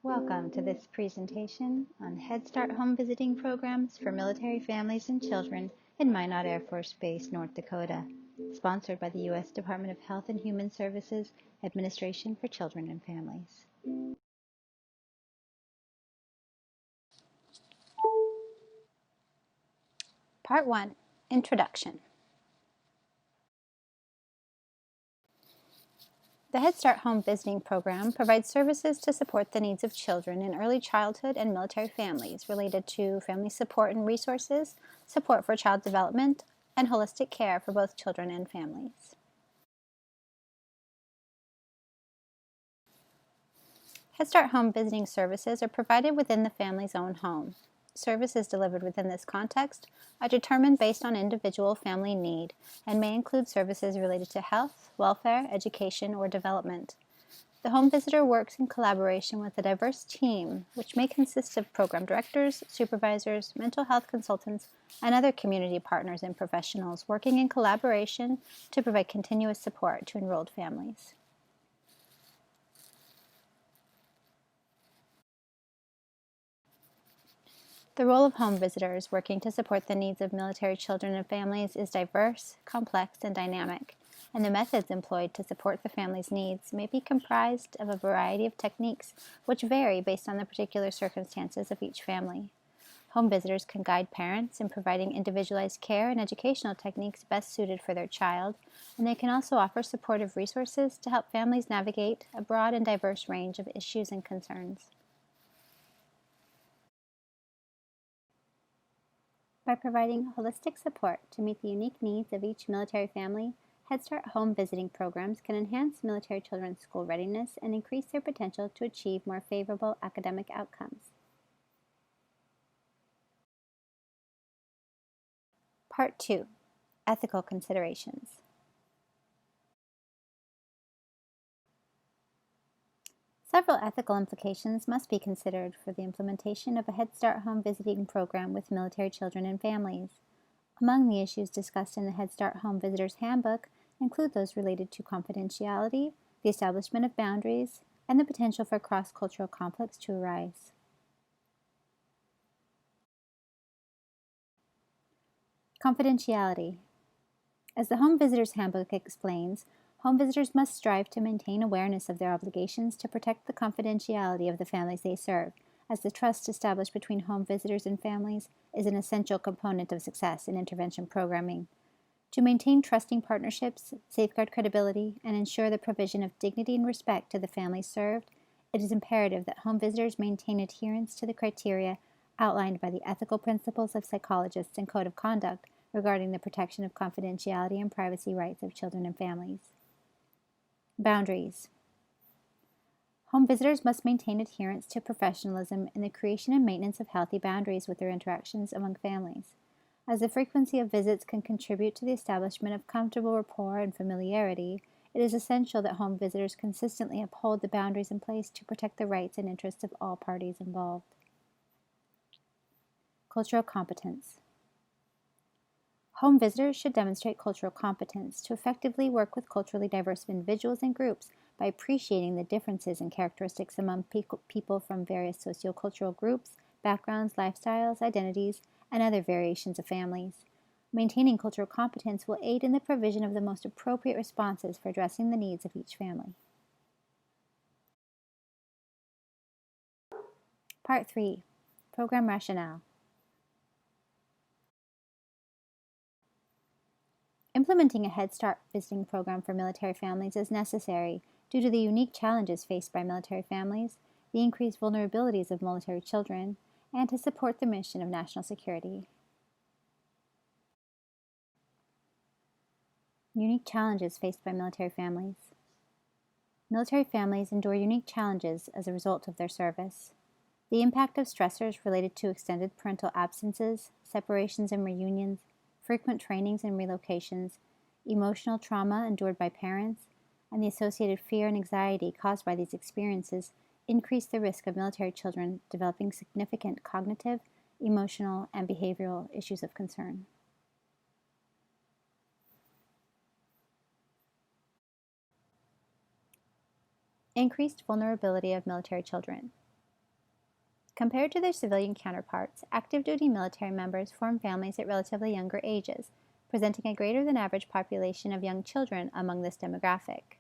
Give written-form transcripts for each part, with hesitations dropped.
Welcome to this presentation on Headstart home visiting programs for military families and children in Minot Air Force Base, North Dakota, sponsored by the U.S. Department of Health and Human Services Administration for Children and Families. Part 1, Introduction. The Headstart Home Visiting Program provides services to support the needs of children in early childhood and military families related to family support and resources, support for child development, and holistic care for both children and families. Headstart Home Visiting services are provided within the family's own home. Services delivered within this context are determined based on individual family need and may include services related to health, welfare, education, or development. The home visitor works in collaboration with a diverse team, which may consist of program directors, supervisors, mental health consultants, and other community partners and professionals working in collaboration to provide continuous support to enrolled families. The role of home visitors working to support the needs of military children and families is diverse, complex, and dynamic, and the methods employed to support the family's needs may be comprised of a variety of techniques which vary based on the particular circumstances of each family. Home visitors can guide parents in providing individualized care and educational techniques best suited for their child, and they can also offer supportive resources to help families navigate a broad and diverse range of issues and concerns. By providing holistic support to meet the unique needs of each military family, Headstart home visiting programs can enhance military children's school readiness and increase their potential to achieve more favorable academic outcomes. Part 2, Ethical Considerations. Several ethical implications must be considered for the implementation of a Headstart home visiting program with military children and families. Among the issues discussed in the Headstart Home Visitors Handbook include those related to confidentiality, the establishment of boundaries, and the potential for cross-cultural conflicts to arise. Confidentiality. As the Home Visitors Handbook explains, home visitors must strive to maintain awareness of their obligations to protect the confidentiality of the families they serve, as the trust established between home visitors and families is an essential component of success in intervention programming. To maintain trusting partnerships, safeguard credibility, and ensure the provision of dignity and respect to the families served, it is imperative that home visitors maintain adherence to the criteria outlined by the ethical principles of psychologists and code of conduct regarding the protection of confidentiality and privacy rights of children and families. Boundaries. Home visitors must maintain adherence to professionalism in the creation and maintenance of healthy boundaries with their interactions among families. As the frequency of visits can contribute to the establishment of comfortable rapport and familiarity, it is essential that home visitors consistently uphold the boundaries in place to protect the rights and interests of all parties involved. Cultural competence. Home visitors should demonstrate cultural competence to effectively work with culturally diverse individuals and groups by appreciating the differences and characteristics among people from various sociocultural groups, backgrounds, lifestyles, identities, and other variations of families. Maintaining cultural competence will aid in the provision of the most appropriate responses for addressing the needs of each family. Part 3, Program Rationale. Implementing a Headstart visiting program for military families is necessary due to the unique challenges faced by military families, the increased vulnerabilities of military children, and to support the mission of national security. Unique challenges faced by military families. Military families endure unique challenges as a result of their service. The impact of stressors related to extended parental absences, separations and reunions, frequent trainings and relocations, emotional trauma endured by parents, and the associated fear and anxiety caused by these experiences increase the risk of military children developing significant cognitive, emotional, and behavioral issues of concern. Increased vulnerability of military children. Compared to their civilian counterparts, active duty military members form families at relatively younger ages, presenting a greater than average population of young children among this demographic.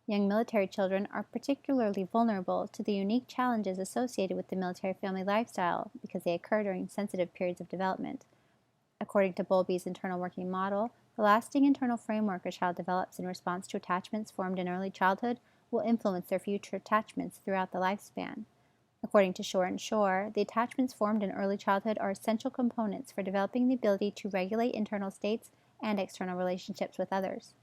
Young military children are particularly vulnerable to the unique challenges associated with the military family lifestyle because they occur during sensitive periods of development. According to Bowlby's internal working model, the lasting internal framework a child develops in response to attachments formed in early childhood will influence their future attachments throughout the lifespan. According to Shore and Shore, the attachments formed in early childhood are essential components for developing the ability to regulate internal states and external relationships with others.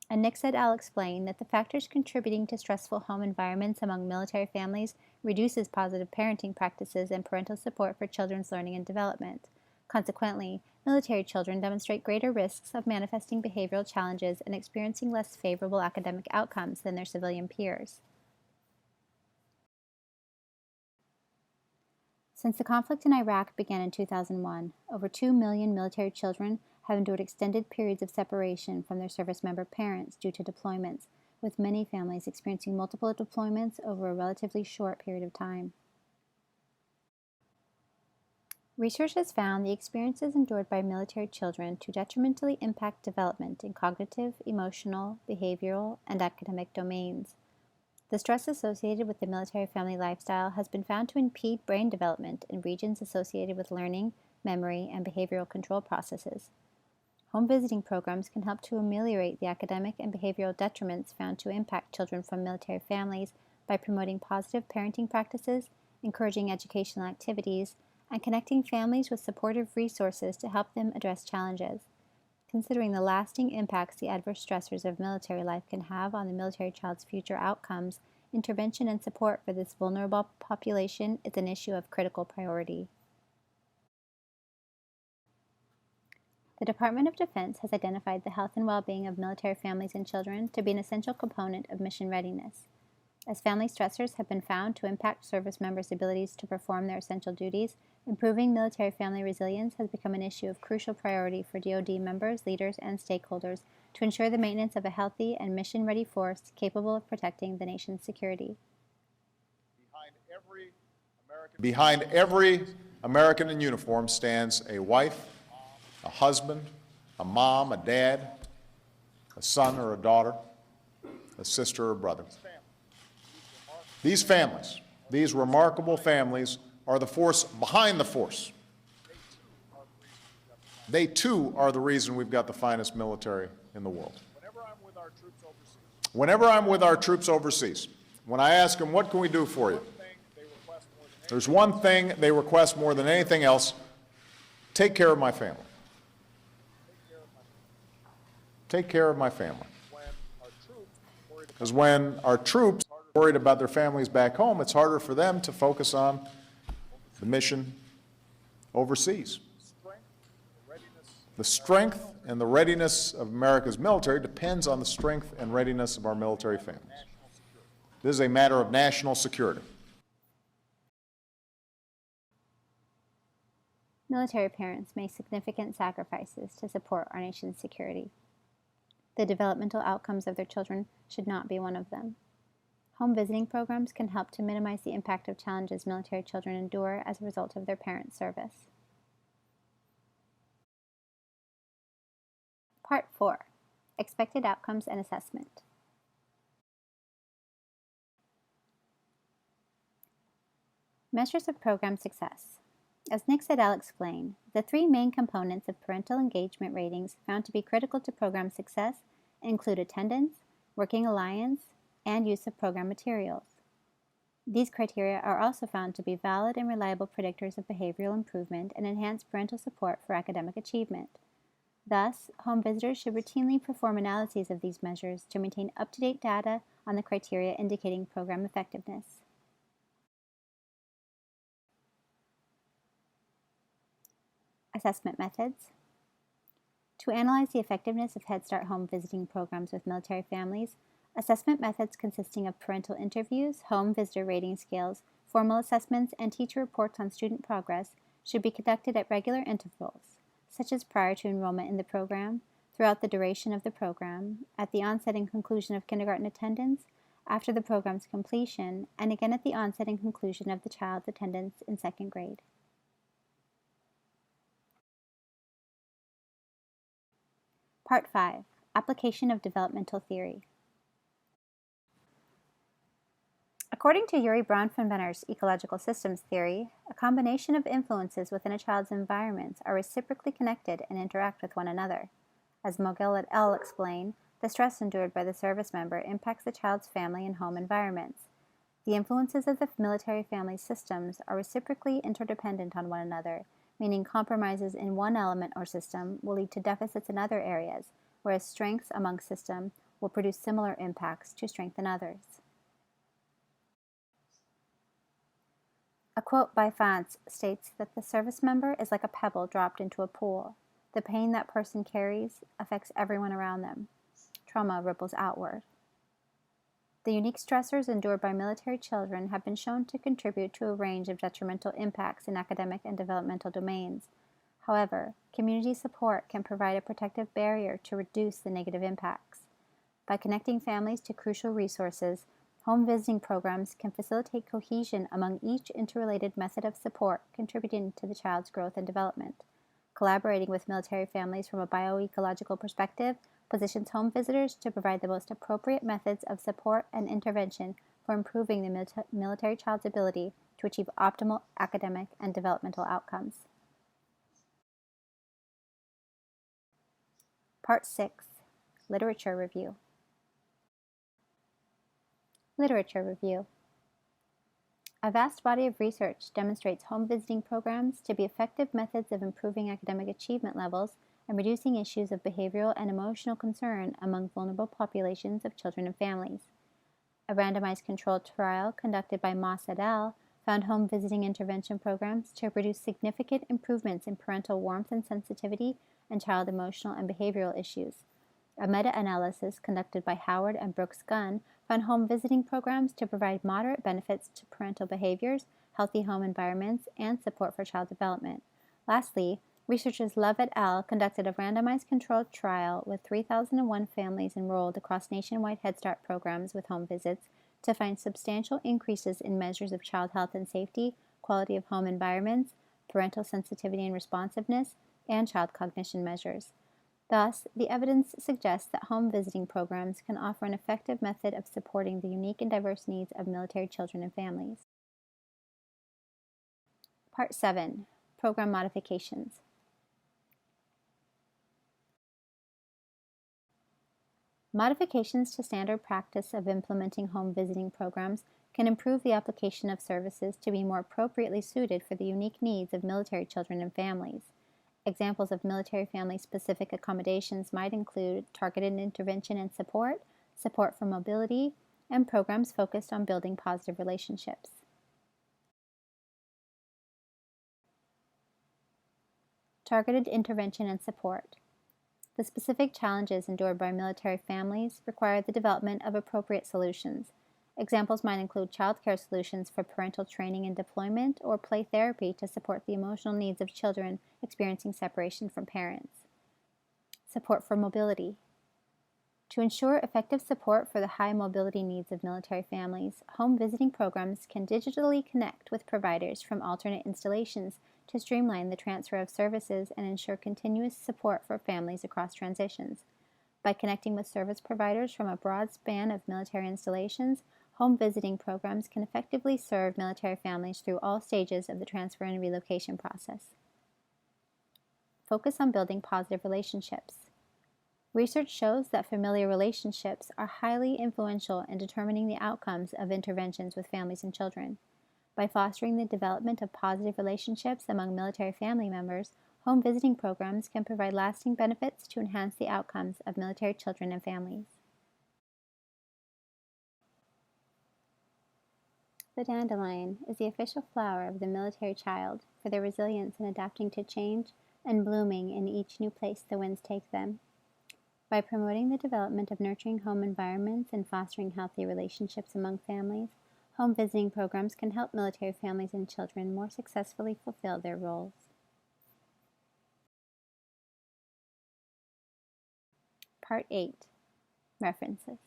And Nick et al. Explain that the factors contributing to stressful home environments among military families reduces positive parenting practices and parental support for children's learning and development. Consequently, military children demonstrate greater risks of manifesting behavioral challenges and experiencing less favorable academic outcomes than their civilian peers. Since the conflict in Iraq began in 2001, over 2 million military children have endured extended periods of separation from their service member parents due to deployments, with many families experiencing multiple deployments over a relatively short period of time. Research has found the experiences endured by military children to detrimentally impact development in cognitive, emotional, behavioral, and academic domains. The stress associated with the military family lifestyle has been found to impede brain development in regions associated with learning, memory, and behavioral control processes. Home visiting programs can help to ameliorate the academic and behavioral detriments found to impact children from military families by promoting positive parenting practices, encouraging educational activities, and connecting families with supportive resources to help them address challenges. Considering the lasting impacts the adverse stressors of military life can have on the military child's future outcomes, intervention and support for this vulnerable population is an issue of critical priority. The Department of Defense has identified the health and well-being of military families and children to be an essential component of mission readiness. As family stressors have been found to impact service members' abilities to perform their essential duties, improving military family resilience has become an issue of crucial priority for DoD members, leaders, and stakeholders to ensure the maintenance of a healthy and mission-ready force capable of protecting the nation's security. Behind every American in uniform stands a wife, a husband, a mom, a dad, a son or a daughter, a sister or brother. These families, these remarkable families, are the force behind the force. They, too, are the reason we've got the finest military in the world. Whenever I'm with our troops overseas, when I ask them, what can we do for you? There's one thing they request more than anything else: take care of my family. Take care of my family. Because when our troops are worried about their families back home, it's harder for them to focus on the mission overseas. The strength and the readiness of America's military depends on the strength and readiness of our military families. This is a matter of national security. Military parents make significant sacrifices to support our nation's security. The developmental outcomes of their children should not be one of them. Home visiting programs can help to minimize the impact of challenges military children endure as a result of their parents' service. Part 4. Expected Outcomes and Assessment. Measures of program success. As Nick et al. Explain, the three main components of parental engagement ratings found to be critical to program success include attendance, working alliance, and use of program materials. These criteria are also found to be valid and reliable predictors of behavioral improvement and enhanced parental support for academic achievement. Thus, home visitors should routinely perform analyses of these measures to maintain up-to-date data on the criteria indicating program effectiveness. Assessment methods. To analyze the effectiveness of Headstart home visiting programs with military families, assessment methods consisting of parental interviews, home visitor rating scales, formal assessments, and teacher reports on student progress should be conducted at regular intervals, such as prior to enrollment in the program, throughout the duration of the program, at the onset and conclusion of kindergarten attendance, after the program's completion, and again at the onset and conclusion of the child's attendance in second grade. Part 5. Application of Developmental Theory. According to Yuri Braunfenbenner's ecological systems theory, a combination of influences within a child's environments are reciprocally connected and interact with one another. As Mogel et al. Explain, the stress endured by the service member impacts the child's family and home environments. The influences of the military family systems are reciprocally interdependent on one another, meaning compromises in one element or system will lead to deficits in other areas, whereas strengths among systems will produce similar impacts to strengthen others. A quote by Fantz states that the service member is like a pebble dropped into a pool. The pain that person carries affects everyone around them. Trauma ripples outward. The unique stressors endured by military children have been shown to contribute to a range of detrimental impacts in academic and developmental domains. However, community support can provide a protective barrier to reduce the negative impacts. By connecting families to crucial resources, home visiting programs can facilitate cohesion among each interrelated method of support contributing to the child's growth and development. Collaborating with military families from a bioecological perspective positions home visitors to provide the most appropriate methods of support and intervention for improving the military child's ability to achieve optimal academic and developmental outcomes. Part 6. Literature Review. Literature Review. A vast body of research demonstrates home visiting programs to be effective methods of improving academic achievement levels and reducing issues of behavioral and emotional concern among vulnerable populations of children and families. A randomized controlled trial conducted by Moss et al. Found home visiting intervention programs to produce significant improvements in parental warmth and sensitivity and child emotional and behavioral issues. A meta-analysis conducted by Howard and Brooks Gunn found home visiting programs to provide moderate benefits to parental behaviors, healthy home environments, and support for child development. Lastly, researchers Love et al. Conducted a randomized controlled trial with 3,001 families enrolled across nationwide Headstart programs with home visits to find substantial increases in measures of child health and safety, quality of home environments, parental sensitivity and responsiveness, and child cognition measures. Thus, the evidence suggests that home visiting programs can offer an effective method of supporting the unique and diverse needs of military children and families. Part 7. Program Modifications. Modifications to standard practice of implementing home visiting programs can improve the application of services to be more appropriately suited for the unique needs of military children and families. Examples of military family-specific accommodations might include targeted intervention and support, support for mobility, and programs focused on building positive relationships. Targeted intervention and support. The specific challenges endured by military families require the development of appropriate solutions. Examples might include childcare solutions for parental training and deployment, or play therapy to support the emotional needs of children experiencing separation from parents. Support for mobility. To ensure effective support for the high mobility needs of military families, home visiting programs can digitally connect with providers from alternate installations to streamline the transfer of services and ensure continuous support for families across transitions. By connecting with service providers from a broad span of military installations, home visiting programs can effectively serve military families through all stages of the transfer and relocation process. Focus on building positive relationships. Research shows that familiar relationships are highly influential in determining the outcomes of interventions with families and children. By fostering the development of positive relationships among military family members, home visiting programs can provide lasting benefits to enhance the outcomes of military children and families. The dandelion is the official flower of the military child for their resilience in adapting to change and blooming in each new place the winds take them. By promoting the development of nurturing home environments and fostering healthy relationships among families, home visiting programs can help military families and children more successfully fulfill their roles. Part 8. References.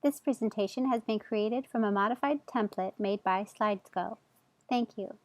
This presentation has been created from a modified template made by Slidesgo. Thank you.